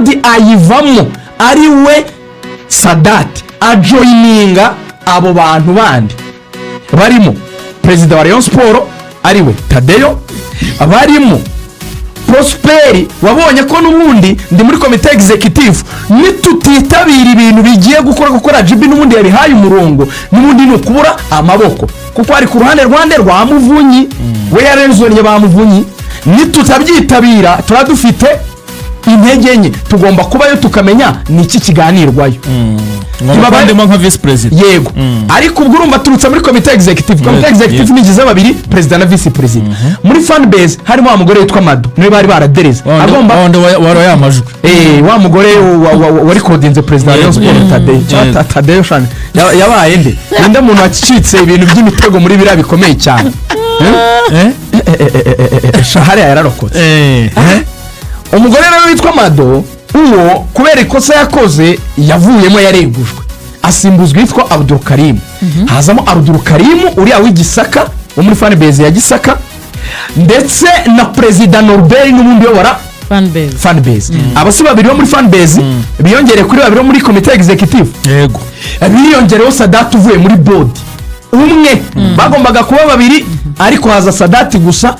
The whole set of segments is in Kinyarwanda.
bodi ayivamo ari we Sadati ajoyininga abo bantu bandi barimo perezida wa Rayon Sport ari we Tadeyo, barimo Prosperi wabonye ko n'ubundi ndi muri komite executive nitutitabira ibintu bigiye gukora JB n'ubundi yabihaye umurongo n'ubundi no kubura amaboko kuko ari ku ruhande rwa Muvunyi we yarenzonye ba Muvunyi nitutabyitabira turadufite intege nke tugomba kubayo tukamenya niki kiganirwayo Kibabandemo nka vice president yego ariko ubwo urumva turutse muri committee executive nigize babiri president na vice president muri fan base harimo wa mugore witwa Mado niwe bari baradereza agomba waro yamajwe wa mugore wari kodinze president Rayon Sport Tadeyo shane yabaye nde muntu acicitse ibintu by'imitego muri bira bikomeye cyane shahari yararokotse umugore rero witwa Mado uwo kubera ikosa yakoze yavuyemo yaregujwe asimbuzwa yitwa Abdul Karim hazamo Abdul Karim uriya w'igisaka wo muri fan base ya Gisaka ndetse na president Norbert n'ubundi yobora fan base abasi babiri bo muri fan base biyongereye kuri babiri muri committee executive yego biyongereho Sadati uvuye muri board umwe bagombaga kuba babiri ariko haza Sadati gusa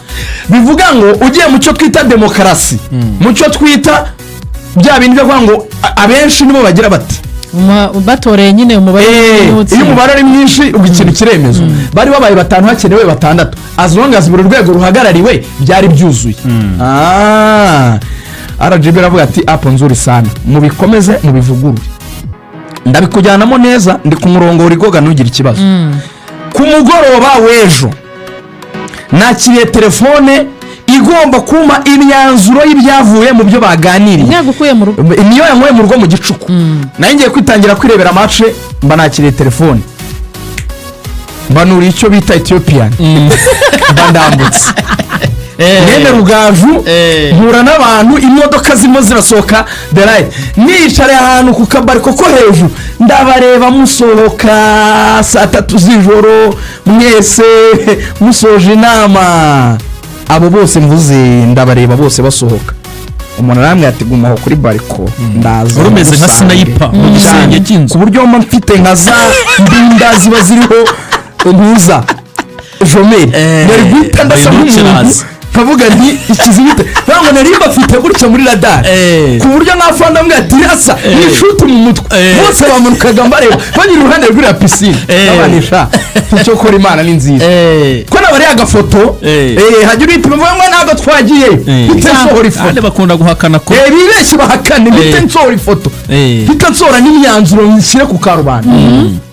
bivuga ngo ugiye mu cyo twita demokarasi mu cyo twita bya bintu byo ngo abenshi nibo bagira bati batoreye nyine umubare iyo umubare ari mwinshi ikintu kiremezo bari babaye batanu hakenewe batandatu as long as buri rwego ruhagarariwe byari byuzuye RGB aravuga ati apo nzuri sana mubikomeze mubivugurure ndabikujyanamo neza ndi ku murongo uri goga nugira ikibazo ku mugoroba w'ejo nakiriye telefone igomba kuma imyanzuro y'ibyavuye mu byo baganiriye nyagukuye mu rugo niyo yankoye mu rugo mu gicuku nayo ngiye kwitangira kwirebera match mba nakiriye telefone mbanura icyo bita Ethiopian bandambutse Nene Rugaju nkura n'abantu imodoka zimo zirasohoka the right nicare ahantu ku kabari koko hejuru ndabareba musohoka saa 3 z'ijoro mwese musoje inama abo bose mvuze ndabareba bose basohoka umuntu aramwe yategumaho kuri bariko ndaza urumeze nka sniper mu gisenge cy'inzu ku buryo mba mfite nka za mbinda ziba ziriho ntuza jomeri nari guhita ndasa nk'umuntu kavuga nti ikizibite ntabwo nari bafite gutya muri radar ku buryo nafanda mbwa ati asa nishuti mu mutwe bose bamanukaga mbareba banyiri uruhande rw'ira piscine abanisha cyo kora Imana ni nziza ko nabari agafoto hajya uripima mvuga ntabwo twagiye bitensohora ifoto ande bakunda guhakana ko bibeshye bahakana bitensohora ifoto bitansora n'imyanzuro nshyire ku karubanda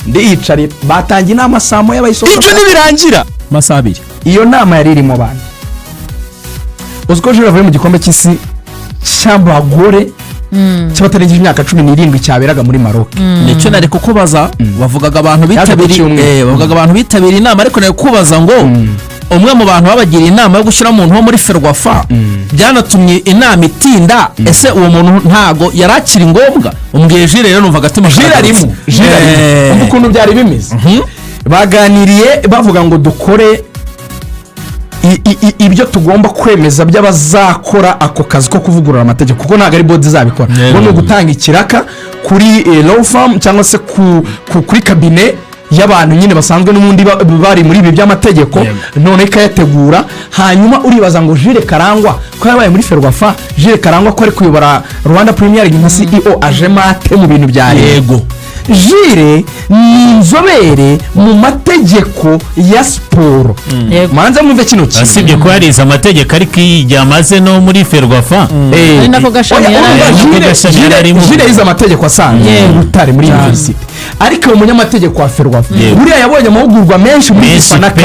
ndiyicare batangiye inama samo y'abayisoza ibyo nibirangira masabiri iyo nama yari irimo bana uziko jura avuye mu gikombe cy'isi cy'abagore cy'abatarengeje imyaka 17 cyaberaga muri Maroc nicyo nari kukubaza bavugaga abantu bitabiriye inama ariko nari kubaza ngo umwe mu bantu babagira inama yo gushyira umuntu wo muri Ferwafa byanatumye inama itinda ese uwo muntu ntago yarakiri ngombwa umbwiye Jire rero numva gatima Jire arimo ukuntu byari bimeze baganiriye bavuga ngo dukore ibyo tugomba kwemeza by'abazakora ako kazi ko kuvugurura amategeko kuko ntago ari bodi zabikora ngo no gutanga ikiraka kuri law firm cyangwa se kuri cabinet y'abantu nyine basanzwe n'ubundi bari muri ibi by'amategeko none kayategura hanyuma uribaza ngo Jire Karangwa ko yabaye muri Ferwafa Jire Karangwa ko ari kuyobora Rwanda Premier League nka CEO ajemate mu bintu bya yego Jire ni inzobere mu mategeko ya siporo manza mwumve kino kintu asibye ko yarize amategeko ariko yamaze no muri Ferwafa ari nako gashami yararimo Jire yize amategeko asanzwe Butare muri university ariko umunyamategeko wa Ferwafa buriya yabonye amahugurwa menshi muri Fanaka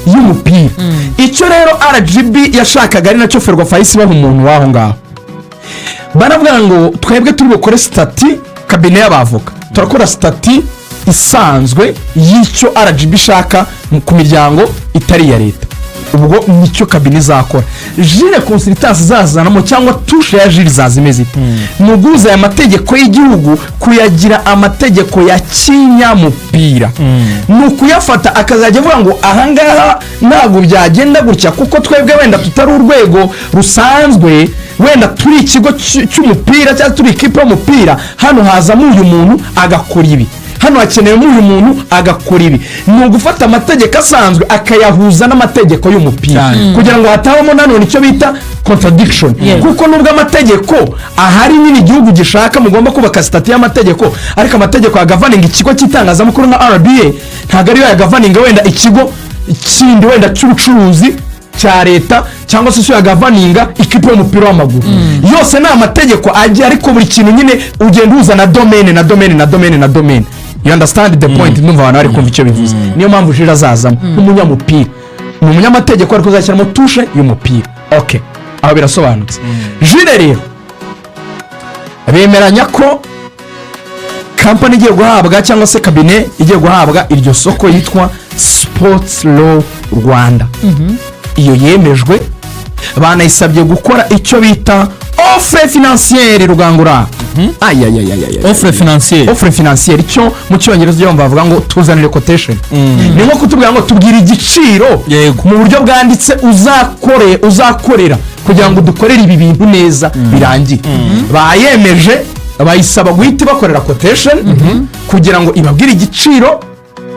y'umupira icyo rero RGB yashakaga ari nacyo Ferwafa yise baho umuntu waho ngaho baravuga ngo twebwe turi bukore stati cabinet y'abavoka turakora stati isanzwe y'icyo RGB ishaka ku miryango itari ya leta ubwo nicyo kabine izakora. Jire consultance zazanamo cyangwa tushe ya jire zazimeze ite ni uguhuza aya mategeko y'igihugu kuyagira amategeko ya kinyamupira, ni ukuyafata akazajya avuga ngo ahangaha ntabwo byagenda gutya kuko twebwe wenda tutari urwego rusanzwe, wenda turi ikigo cy'umupira cyangwa turi ikipe y'umupira, hano hazamo uyu muntu agakora ibi, hano hakenewemo uyu muntu agakora ibi. Ni ugufata amategeko asanzwe akayahuza n'amategeko y'umupira kugira ngo hatabamo nanone icyo bita contradiction, kuko nubwo amategeko ahari nyine igihugu gishaka mugomba kubaka sitati y'amategeko, ariko amategeko yagavaninga ikigo cy'itangazamakuru nka RBA ntabwo ariyo yagavaninga wenda ikigo kindi wenda cy'ubucuruzi cya leta cyangwa se yagavaninga ikipe y'umupira w'amaguru. Yose ni amategeko agiye, ariko buri kintu nyine ugenda uza na domaine. You understand the point? Numva abantu bari kumva icyo bivuze. Niyo mpamvu Jire azazamo umunyamupira, ni umunyamategeko ariko uzashyiramo tushe y'umupira. Okay, aho birasobanutse. Jire rero bemeranya ko kampani igiye guhabwa cyangwa se kabine igiye guhabwa iryo soko yitwa Sports Law Rwanda. Iyo yemejwe, banayisabye gukora icyo bita offre financière Rugangura. Offre financière icyo mu cyongereza cyo bavuga ngo tuzanire quotation. Ni nko kutubwira ngo tubwire igiciro mu buryo bwanditse uzakorera kugira ngo dukorere ibi bintu neza birangire. Bayemeje, bayisaba guhita bakorera quotation kugira ngo ibabwire igiciro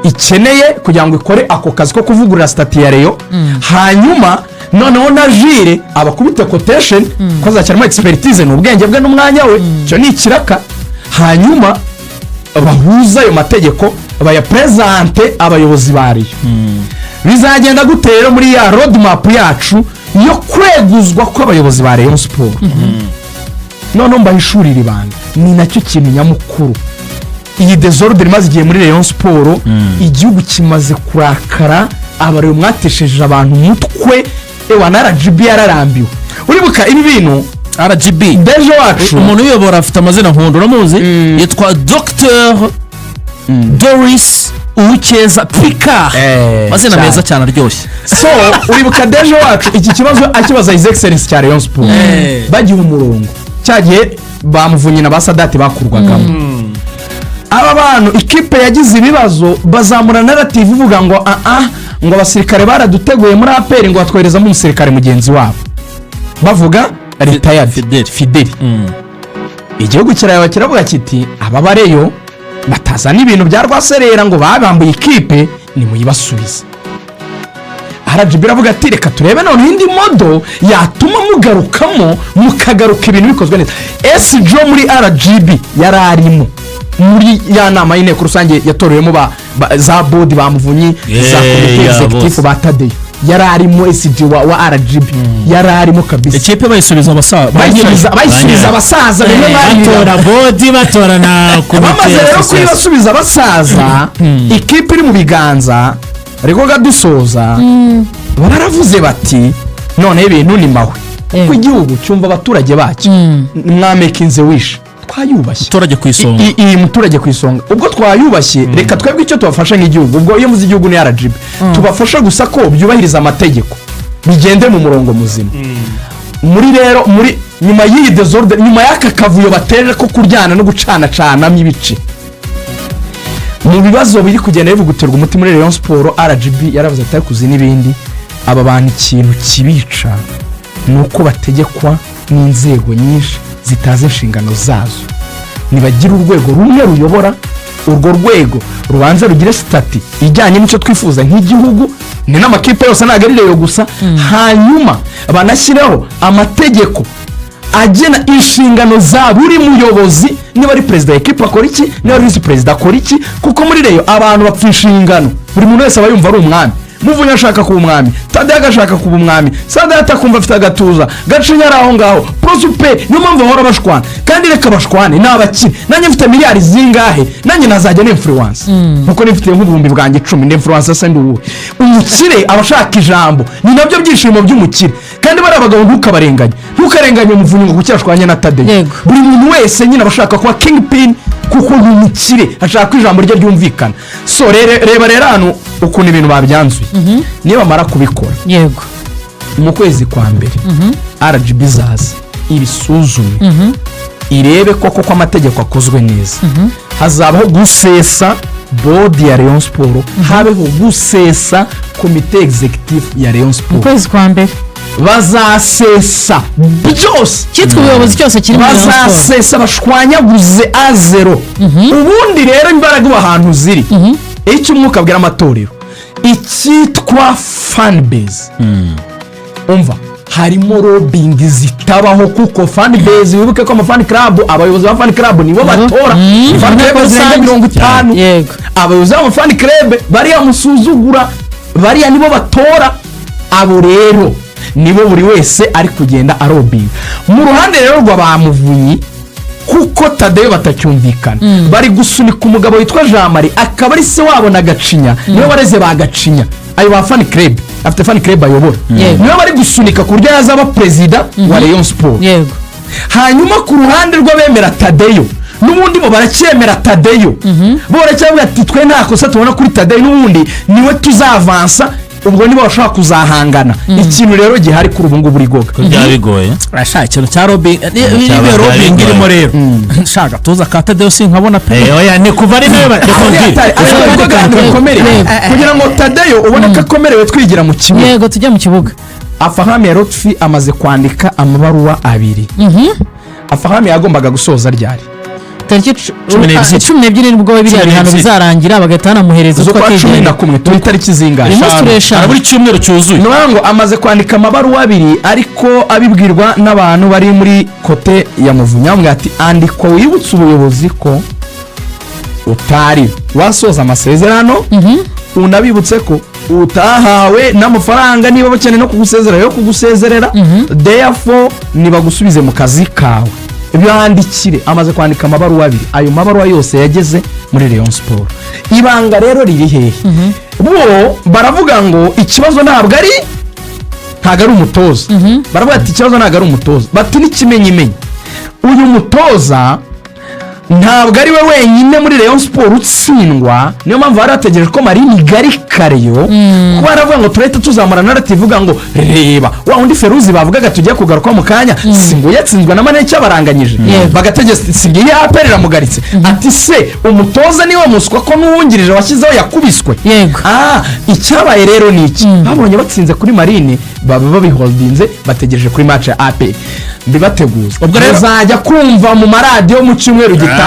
ikeneye kugira ngo ikore ako kazi ko kuvugurura stati ya Rayon. Hanyuma noneho na Jire abakubita quotation ko zacyarimo expertise n'ubwenge bwe n'umwanya we, cyo ni ikiraka. Hanyuma bahuza ayo mategeko bayapresente abayobozi ba Rayon. Bizagenda gutera muri ya roadmap yacu yo kweguzwa kw'abayobozi ba Rayon Sport. Noneho mbahishurira ibanga, ni nacyo kintu nyamukuru. Iyi desordre imaze igihe muri Rayon Sport, igihugu kimaze kurakara, abariyo mwatesheje abantu umutwe, ewa na RGB yararambiwe. Uribuka ibi bintu RGB deje wacu umuntu uyobora afite amazina nkundo uramuzi, yitwa Dr Doris Uwikeza Picard, amazina meza cyane aryoshye. So uribuka deje wacu iki kibazo akibaza His Excellency cya Rayon Sport, bagiye umurongo cyagiye bamuvunye na basadati bakurwagamo. Aba bantu ikipe yagize ibibazo bazamura narrative uvuga ngo ngo abasirikare baraduteguye muri APR ngo batwoherezamo umusirikare mugenzi wabo, bavuga retired Fidel. Igihugu kirayaba kiravuga kiti aba bareyo batazana ibintu bya rwaserera ngo babambuye ikipe ni muyibasubize. RGB iravuga ati reka turebe none indi modo yatuma mugarukamo mukagaruka ibintu bikozwe neza. SJ muri RGB yararimo muri ya nama y'inteko rusange yatorewemo za board bamuvunyi za komite executive batadeyo, yararimo SG wa RGB yararimo kabisa. Ikipe bayisubiza abasaza bene batora board batora na komite. Bamaze rero kwibasubiza abasaza, ikipe iri mu biganza ariko gadusoza baravuze bati none ibintu ni mawe ku igihugu cyumva abaturage bacyo mwamekinze wishe twayubashye muturage ku isonga. Iyi muturage ku isonga ubwo twayubashye, reka twebwe icyo tubafasha nk'igihugu, ubwo iyo muzi igihugu ni RGB tubafasha gusa ko byubahiriza amategeko bigende mu murongo muzima. Muri rero muri nyuma y'iyi desordre, nyuma y'aka kavuyo bateje ko kuryana no gucana ibice, mu bibazo biri kugenda bivuguterwa umuti muri Rayon Sport, RGB yaravuze atari kuzi n'ibindi. Aba bantu ikintu kibica nuko bategekwa n'inzego nyinshi zitaze inshingano zazo. Nibagira urwego rumwe ruyobora, urwo rwego rubanza rugire stati ijyanye n'icyo twifuza nk'igihugu, ni n'amakipe yose nagarireye gusa. Hanyuma banashyiraho amategeko agena inshingano za buri muyobozi, niba ari perezida w'ikipe akora iki, niba ari visi perezida akora iki, kuko muri Rayon abantu bapfa inshingano. Buri muntu wese aba yumva ari umwami. Muvunyi ashaka kuba umwami, Tade agashaka kuba umwami, Sadata akumva afite agatuza, Gacinya ari aho ngaho, Prosupe niyo mpamvu bahora bashwana. Kandi reka bashwane ni abakire, nanjye mfite miliyari zingahe nanjye nazajya ni influence nkuko nifite nk'ubuhumbi bwanjye 10 ni influence asa nduwe. Umukire abashaka ijambo ni nabyo byishimo by'umukire, kandi bariya bagabo ntukarenganye umuvunyi ngo kuki yashwanye na Tadeyo. Yego. Buri muntu wese nyine aba ashaka kuba kingpin kuko ni umukire ashaka ko ijambo rye ryumvikana. So reba rero hano ukuntu ibintu babyanzuye niba bamara kubikora yego mu kwezi kwa mbere RGB izaza ibisuzume irebe koko ko amategeko akozwe neza. Hazabaho gusesa board ya Rayon Sport, habeho gusesa komite executive ya Rayon mu Sport, kwezi kwa mbere bazasesa byose cyitwa ubuyobozi cyose kiri muri Rayon Sport. bazasesa bashwanyaguze A0. Ubundi rero imbaraga ahantu ziri icyo umwuka abwira amatorero icyitwa fan base. Umva harimo lobbying zitabaho kuko fan base wibuke ko amafan club abayobozi ba fan club nibo batora fan club zirenga 50. Yego. Abayobozi ba fan club bariya musuzugura bariya nibo batora. Abo rero nibo buri wese ari kugenda arobinga mu ruhande rero rw'abamuvunyi kuko Tadeyo batacyumvikana. Bari gusunika umugabo witwa Jean Marie akaba ari se wabo na Gacinya niwe bareze ba Gacinya ayo ba fan club afite fan club ayobora niwe bari gusunika ku buryo yazaba perezida wa Rayon Sport. Yego. Hanyuma ku ruhande rw'abemera Tadeyo n'ubundi bo baracyemera Tadeyo bo baracyavuga ati twe nta kosa tubona kuri Tadeyo n'ubundi niwe tuzavansa ubwo nibo bashaka kuzahangana. Ikintu rero gihari kuri ubu ngubu rigoga byabigoye urashaka ikintu cya lobbying niba lobbying irimo rero nshaka tuza ka Tadeyo sinkabona pe. oya ni kuva ari nawe kugira ngo Tadeyo ubone ko akomerewe twigira mu kibuga. Yego tujya mu kibuga. Afahame ya Lotfi amaze kwandika amabaruwa 2. Afahame yagombaga gusoza ryari tariki 12 nibwo biriya bihano bizarangira bagahita banamuhereza uko akigenda turi tariki zingahe buri cyumweru cyuzuye. ngo amaze kwandika amabaruwa 2 ariko abibwirwa n'abantu bari muri kote ya Muvunyi amwe ati andikwa wibutse ubuyobozi ko utari wasoza amasezerano unabibutse ko utahawe n'amafaranga niba bakeneye no kugusezerera therefore nibagusubize mu kazi kawe. Byandikire amaze kwandika amabaruwa 2 ayo mabaruwa yose yageze muri Rayon Sport. Ibanga rero riri hehe bo baravuga ngo ikibazo ntabwo ari umutoza. Baravuga ati ikibazo ntabwo ari umutoza bati n'ikimenyimenyi uyu mutoza ntabwo ari we wenyine muri Rayon Sport utsindwa. Niyo mpamvu barategereje ko Marine Garikareyo kuko baravuga ngo turahita tuzamura narrative ivuga ngo reba wa undi Feruzi bavugaga tugiye kugaruka mu kanya singo yatsinzwe na Maneke abaranganyije bagategeza singiye aperera mugaritse ati se umutoza niwe muswa ko n'uwungirije washyizeho yakubiswe. Icyabaye rero ni iki babonye batsinze kuri Marine baba babiholdinze bategereje kuri match ya AP bibateguza. Ubwo rero zajya kumva mu maradiyo mu cyumweru gitaha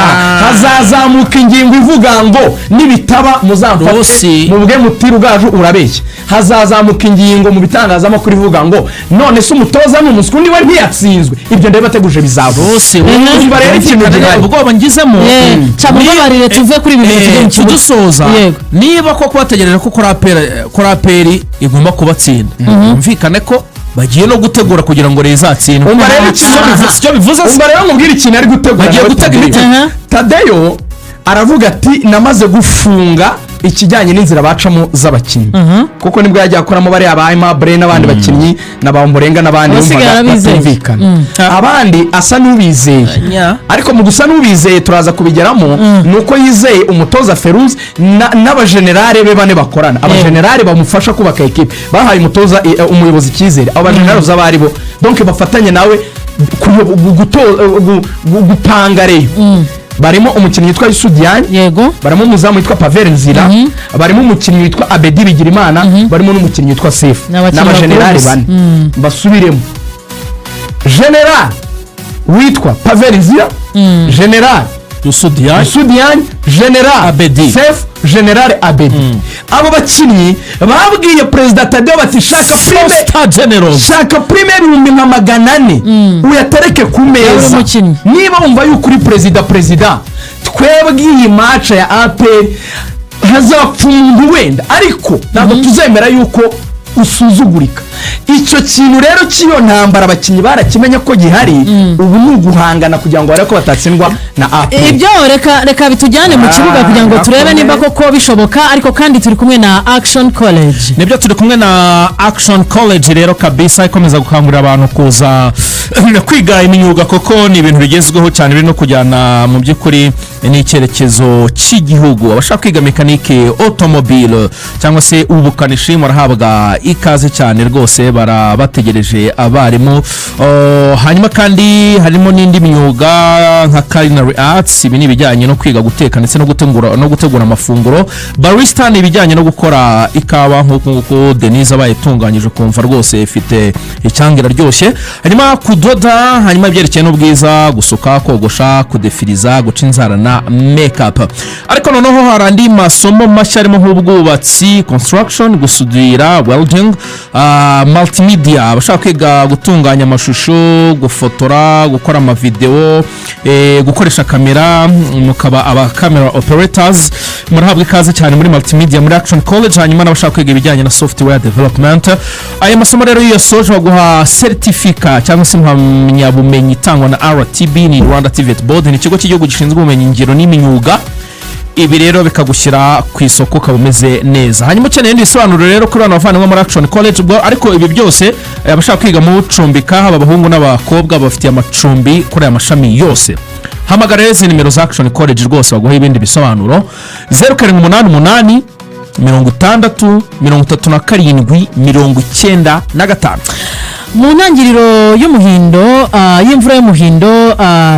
hazazamuka ingingo ivuga ngo nibitaba muzamfate mubwe mutira ugaju urabeshya. Hazazamuka ingingo mu bitangazamakuru ivuga ngo none se umutoza n'umuswa niwe ntiyatsinzwe. Ibyo ndebe bateguje bizava umva rero ikintu gihari ubwo ngizemo camubabarire tuve kuri ibi bintu tudusoza niba koko bategereje ko koraperi igomba kubatsinda umvikane ko bagiye no gutegura kugira ngo rezatsindwe. Umva rero icyo bivuze umva rero ngubwira ikintu ari gutegura bagiye gutegura. Tadeyo aravuga ati namaze gufunga ikijyanye n'inzira bacamo z'abakinnyi kuko nibwo yajya akoramo bari abayima Bre n'abandi bakinnyi n'abamburenga n'abandi batumvikana abandi asa n'ubizeye ariko mu gusa n'ubizeye turaza kubigeramo nuko yizeye umutoza Feruzi n'abagenerale be bane bakorana. Abagenerale bamufasha kubaka equipe bahaye umutoza umuyobozi cyizere. Abo bagenerale uzabari bo donc bafatanye nawe gupanga reyo. Barimo umukinnyi witwa Yusudian, barimo umuzamu witwa Pavel Nzira, barimo umukinnyi witwa Abedi Bigirimana, barimo n'umukinnyi witwa Sefu n'abagenerali bane. Basubiremo general witwa Pavel Nzira, general Yusudian, general Abedi Sefu, general Abedi. Abo bakinnyi babwiye Perezida Tadeyo bati shaka prime 400 uyatereke ku meza niba wumva yuko uri perezida twebwe iyi match ya APR hazapfa umuntu wenda ariko ntabwo tuzemera yuko usuzugurika. icyo kintu rero cy'iyo ntambara abakinnyi barakimenya ko gihari ubu ni uguhangana kugira ngo barebe ko batatsindwa na APR. ibyo reka bitujyane mu kibuga kugira ngo turebe niba koko bishoboka, ariko kandi turi kumwe na Action College. nibyo turi kumwe na Action College rero kabisa ikomeza gukangurira abantu kuza kwiga imyuga, koko ni ibintu bigezweho cyane biri no kujyana mu by'ukuri n'icyerekezo cy'igihugu. abashaka kwiga mekanike automobile cyangwa se ubukanishi murahabwa ikaze cyane rwose, barabategereje abarimu. Hanyuma kandi harimo n'indi myuga nka culinary arts, ibi ni ibijyanye no kwiga guteka ndetse no gutegura amafunguro. barista ni ibijyanye no gukora ikawa nk'uko Denise abaye itunganyije kumva rwose ifite icyangira ryoshye. hanyuma kudoda, hanyuma ibyerekeye n'ubwiza, gusuka, kogosha, kudefiriza, guca inzara na makeup. ariko noneho hari andi masomo mashya arimo nk'ubwubatsi construction, gusudira, welding, multimedia, abashaka kwiga gutunganya amashusho, gufotora, gukora amavideo, gukoresha kamera, mukaba aba camera operators, murahabwa ikaze cyane muri multimedia muri Action College. hanyuma n'abashaka kwiga ibijyanye na software development. aya masomo rero iyo yasoje baguha certificate cyangwa se impamyabumenyi itangwa na RTB, ni Rwanda TVET Board, ni ikigo cy'igihugu gishinzwe ubumenyi ngiro n'imyuga. ibi rero bikagushyira ku isoko ukaba umeze neza. hanyuma ukeneye ibindi bisobanuro rero kuri bano bavandimwe muri Action College ubwo, ariko ibi byose abashaka kwiga mu cumbika, haba abahungu n'abakobwa bafitiye amacumbi kuri aya mashami yose. hamagara izi nimero za Action College rwose baguha ibindi bisobanuro: 0788 60 mu ntangiriro y'imvura y'umuhindo,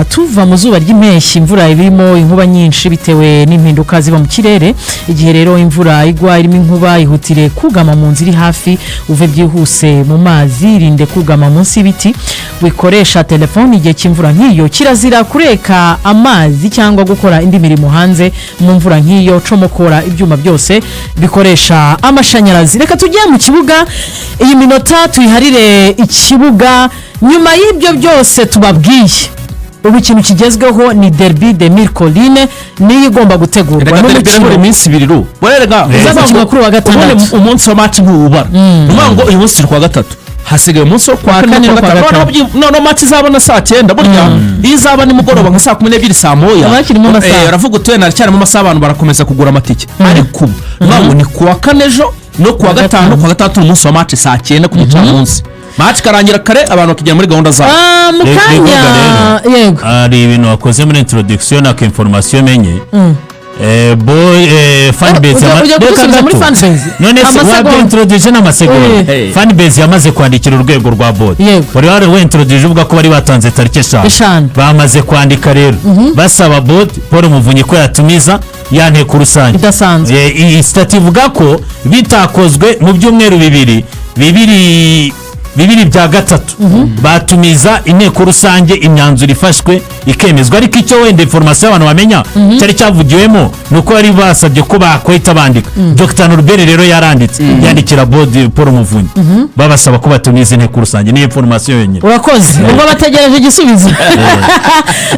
tuva mu zuba ry'impeshyi, imvura irimo inkuba nyinshi bitewe n'impinduka ziba mu kirere. igihe rero imvura igwa irimo inkuba, ihutire kugama mu nzu iri hafi, uve byihuse mu mazi, irinde kugama munsi y'ibiti, wikoresha telefone igihe cy'imvura nk'iyo. kirazira kureka amazi cyangwa gukora indi mirimo hanze mu mvura nk'iyo. comokora ibyuma byose bikoresha amashanyarazi. reka tujye mu kibuga, iyi minota tuyiharire ikibuga. nyuma y'ibyo byose tubabwiye, ubu ikintu kigezweho ni derby de Mille Collines, niyo igomba gutegurwa n'umukino iminsi ibiri ru uzakina kuri wa gatandatu. umunsi wa match ntuwubara, nuvuga ngo uyu munsi turi kwa gatatu, hasigaye umunsi wo kwa kane no kwa gatanu. none match izabona saa 9 burya izaba nimugoroba nka saa 12 saa moya, aravuga utuye naracyarimo amasaha abantu barakomeza kugura amatike. ariko nuvuga ni kuwa kane ejo no kuwa gatanu, kuwa gatandatu umunsi wa match saa 9 ku gicamunsi. match karangira kare abantu bakijya muri gahunda zabo. mukanya yego hari ibintu wakoze muri introduction na information menye fanbase none se wa introduction amasegonda fanbase yamaze kwandikira urwego rwa board. bari wari we introduction uvuga ko bari batanze tariki 5 bamaze kwandika rero basaba board Paul Muvunyi ko yatumiza yanteko rusange idasanzwe. iyi stati ivuga ko bitakozwe mu byumweru bibiri bya gatatu batumiza inteko rusange, imyanzuro ifashwe ikemezwa. ariko icyo wenda information abantu bamenya cyari cyavugiwemo nuko bari basabye ko bakwita bandika. Dr Norbert rero yaranditse yandikira board Paul Muvunyi babasaba ko batumiza inteko rusange. ni information yenyine. urakoze ubwo bategereje igisubizo.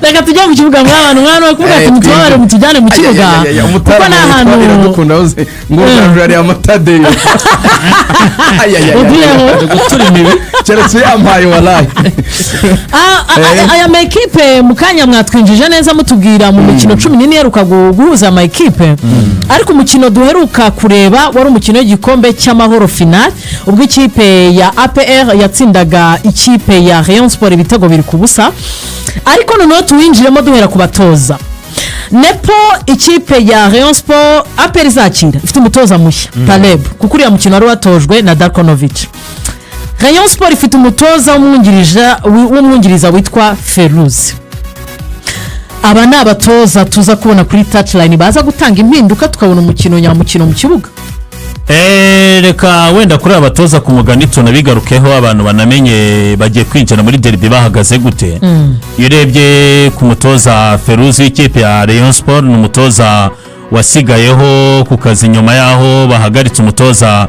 reka tujye mu kibuga mw'abantu kuvuga ati mutubabare mutujyane mu kibuga kuko nta hantu ngo ari amatadeyo keretse yambaye walayi. aya makipe mukanya mwatwinjije neza mutubwira mu mikino 14 yaruka guhuza amakipe, ariko umukino duheruka kureba wari umukino w'igikombe cy'amahoro final, ubwo ikipe ya APR yatsindaga ikipe ya Rayon Sport ibitego 2-0. ariko noneho tuwinjiremo duhera ku batoza. Nepo ikipe ya Rayon Sport APR izakira ifite umutoza mushya Taleb, kuko uriya mukino wari watojwe na Darkonovic. Rayon Sport ifite umutoza w'umwungiriza witwa Feruzi. aba ni abatoza tuza kubona kuri touchline baza gutanga impinduka tukabona umukino nyamukino mu kibuga. Reka wenda kuri abatoza ku mugani tunabigarukeho abantu banamenye bagiye kwinjira muri derby bahagaze gute. Urebye ku mutoza Feruzi w'ikipe ya Rayon Sport, ni umutoza wasigayeho ku kazi nyuma yaho bahagaritse umutoza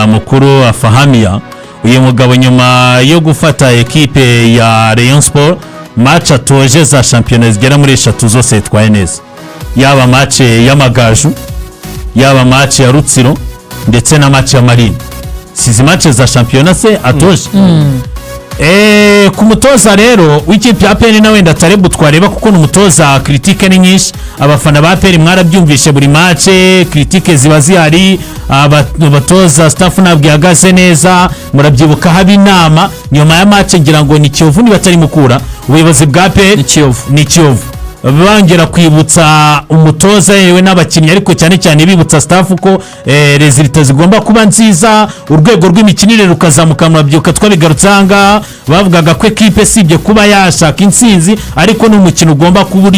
mukuru Afahamiya. uyu mugabo nyuma yo gufata ekipe ya Rayon Sport match atoje za championnat zigera muri 3 zose yitwaye neza, yaba match y'Amagaju, yaba match ya Rutsiro ndetse na match ya Marine. sizi match za shampiyona se atoje ku mutoza rero w'ikipe ya APR na wenda Tarebu twareba kuko n'umutoza critique ni nyinshi abafana ba APR mwarabyumvishe buri match critique ziba zihari abatoza staff nabwo yagaze neza murabyibuka haba inama nyuma ya match ngira ngo ni Kiyovu ni batari mukura ubuyobozi bwa APR ni Kiyovu bangera kwibutsa umutoza yewe n'abakinnyi ariko cyane cyane bibutsa staff ko resultat zigomba kuba nziza urwego rw'imikinire rukazamuka murabyuka twabigarutsanga bavugaga ko equipe sibye kuba yashaka intsinzi ariko n'umukino ugomba kuba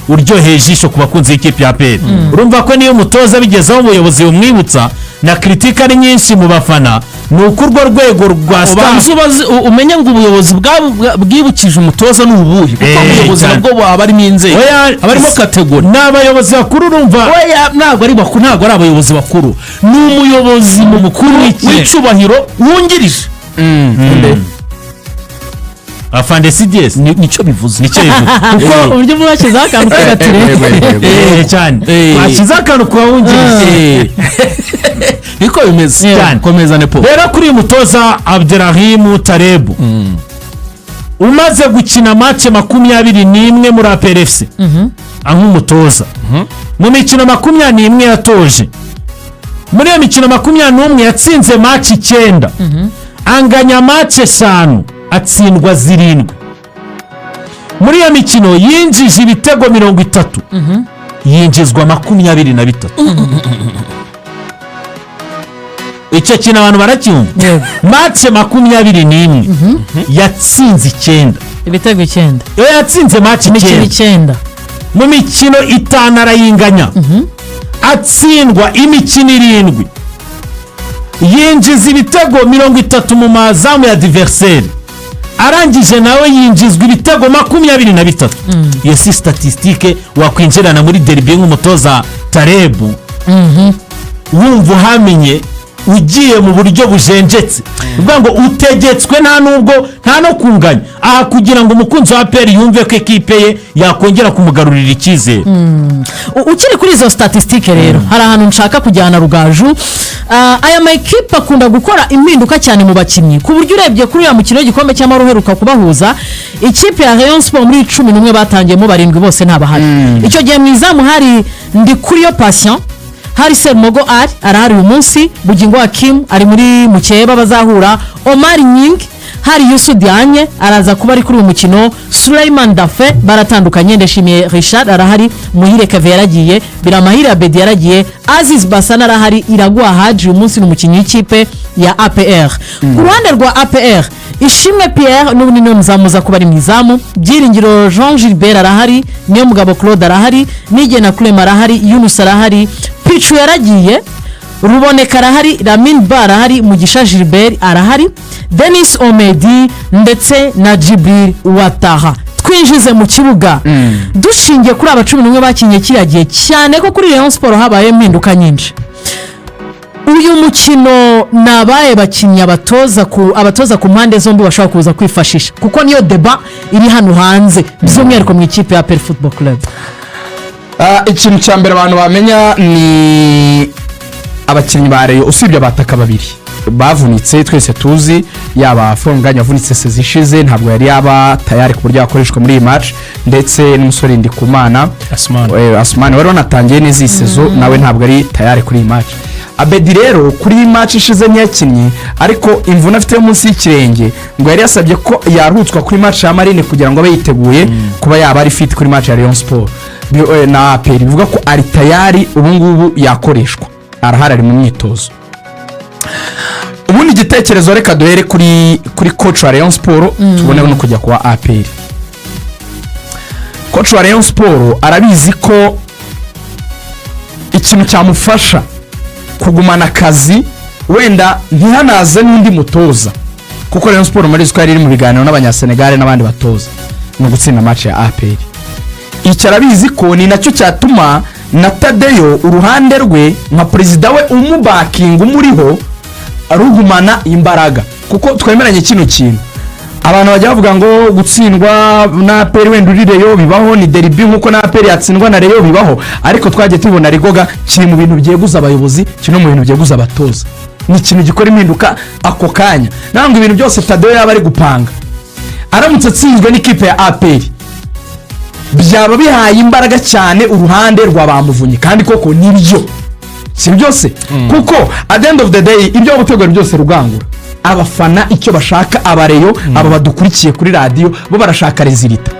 uryoheye ijisho ku bakunzi b'ikipe ya APR urumva ko niyo mutoza bigezaho ubuyobozi bumwibutsa na critique ari nyinshi mu bafana nuko urwo rwego rwa staff umenye ngo ubuyobozi bwibukije umutoza n'ubuhe kuko ubuyobozi nabwo baba ari inzego abarimo kategori n'abayobozi bakuru urumva ntabwo ari bakuru ntabwo ari abayobozi bakuru ni umuyobozi mukuru w'icyubahiro wungirije afande CDS nicyo bivuze kuko uburyo bwashyizeho akantu k'agatirere cyane bashyizeho akantu kwa wungirije niko bimeze cyane komeza nepo rero kuri uyu mutoza Abderrahim Tarebu umaze gukina match 21 muri APR FC nk'umutoza mu mikino 21 yatoje muri iyo mikino 21 yatsinze match 9 anganya match 5 atsindwa 7 muri iyo mikino yinjije ibitego 30 yinjizwa 23 icyo kintu abantu baracyumva match 21 yatsinze 9 ibitego 9 yatsinze match 9 mu mikino 5 arayinganya atsindwa imikino 7 yinjiza ibitego 30 mu mazamu ya adversaire arangije nawe yinjizwa ibitego 23 iyo si statistique wakwinjirana muri derby nk'umutoza Tarebu wumva uhamenye ugiye mu buryo bujenjetse uvuga ngo utegetswe nta no kunganya aha kugira ngo umukunzi wa APR yumve ko ekipe ye yakongera kumugarurira icyizere ukiri kuri izo statistique rero hari ahantu nshaka kujyana Rugaju aya makipe akunda gukora impinduka cyane mu bakinnyi ku buryo urebye kuri ya mukino w'igikombe cy'amahoro uheruka kubahuza ikipe ya Rayon Sport muri 11 batangiyemo 7 bose ntabahari icyo gihe mu izamu hari Ndikuriyo Patient hari Semogo arahari uyu munsi Bugingo Hakim ari muri Mukeba bazahura Omar Nying hari Youssou Diagne araza kuba ari kuri uyu mukino Sulaiman Dafe baratandukanye Ndeshimiye Richard arahari Muhire Keve yaragiye Biramahire Abedi yaragiye Aziz Basana arahari Iragwa Haji uyu munsi n'umukinnyi w'ikipe ya APR ku ruhande rwa APR Ishimwe Pierre n'ubundi niyo muzamuza kuba ari mu izamu Byiringiro Jean Gilbert arahari niyo mugabo Claude arahari Nigena Clem arahari Yunus arahari Pichu yaragiye Ruboneka arahari Lamin Ba arahari Mugisha Gilbert arahari Denis Omedi ndetse na Jibril Wataha twinjize mu kibuga dushingiye kuri aba 11 bakinye kiragiye cyane ko kuri Rayon Sport habaye impinduka nyinshi uyu mukino nabaye bakinnyi abatoza ku mpande zombi bashobora kuza kwifashisha kuko niyo deba iri hano hanze by'umwihariko mu ikipe ya APR Football Club ikintu cya mbere abantu bamenya ni abakinnyi ba Rayon usibye abataka babiri bavunitse twese tuzi yaba Fonganya yavunitse sezishize ntabwo yari yaba tayari ku buryo yakoreshwa muri iyi match ndetse n'umusore Ndikumana Asmani wari wanatangiye neza iyi sezo nawe ntabwo ari tayari kuri iyi match Abedi rero kuri iyi match ishize ntiyakinnye ariko imvune afite munsi y'ikirenge ngo yari yasabye ko yarutswa kuri match ya Marine kugira ngo abe yiteguye kuba yaba ari fit kuri match ya Rayon Sport na APR bivuga ko ari tayari ubu ngubu yakoreshwa arahari ari mu myitozo ubundi igitekerezo reka duhere kuri coach wa Rayon Sport tubone no kujya kwa APR coach wa Rayon Sport arabizi ko ikintu cyamufasha kugumana akazi wenda ntihanaze n'undi mutoza kuko Rayon Sport muri ziko yari mu biganiro n'abanyasenegale n'abandi batoza no gutsinda match ya APR icyo arabizi ko ni nacyo cyatuma na Tadeyo uruhande rwe nka president we umubakinga umuriho arugumana imbaraga kuko twemeranye kino kintu abantu bajya bavuga ngo gutsindwa na APR wenda uri Rayon bibaho ni derby nkuko na APR yatsindwa na Rayon bibaho ariko twagiye tubona Rigoga kiri mu bintu byeguza abayobozi kino mu bintu byeguza abatoza ni ikintu gikora impinduka ako kanya ntabwo ibintu byose Tadeo yaba ari gupanga aramutse atsinzwe n'ikipe ya APR byaba bihaye imbaraga cyane uruhande rwa Bamuvunyi kandi koko nibyo si byose kuko at the end of the day ibyo gutegura byose rugangura abafana icyo bashaka abareyo aba badukurikiye kuri radio bo barashaka rezilita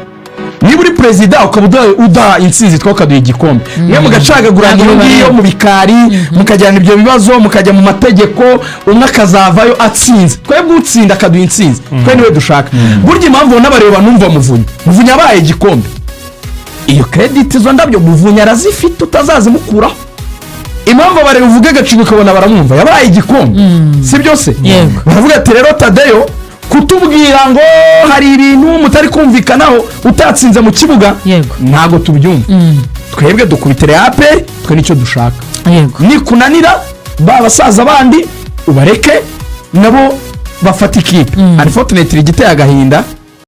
niba uri perezida ukaba udaha intsinzi twakaduha igikombe mwe mugacagagurana iyo ngiyo mu bikari mukajyana ibyo bibazo mukajya mu mategeko umwe akazavayo atsinze twebwe utsinda akaduha intsinzi twe niwe dushaka burya impamvu n'abareba numva Muvunyi abaye igikombe iyo credit izo ndabyo Muvunyi arazifite utazazimukuraho impamvu abareba uvuga agacigo ukabona baramwumva yabaye igikombe si byose baravuga ati rero Tadeo kutubwira ngo hari ibintu mutari kumvikanaho utatsinze mu kibuga ntago tubyumva twebwe dukubitire APR twe nicyo dushaka nikunanira babasaza bandi ubareke nabo bafata ikipe unfortunately igiteye agahinda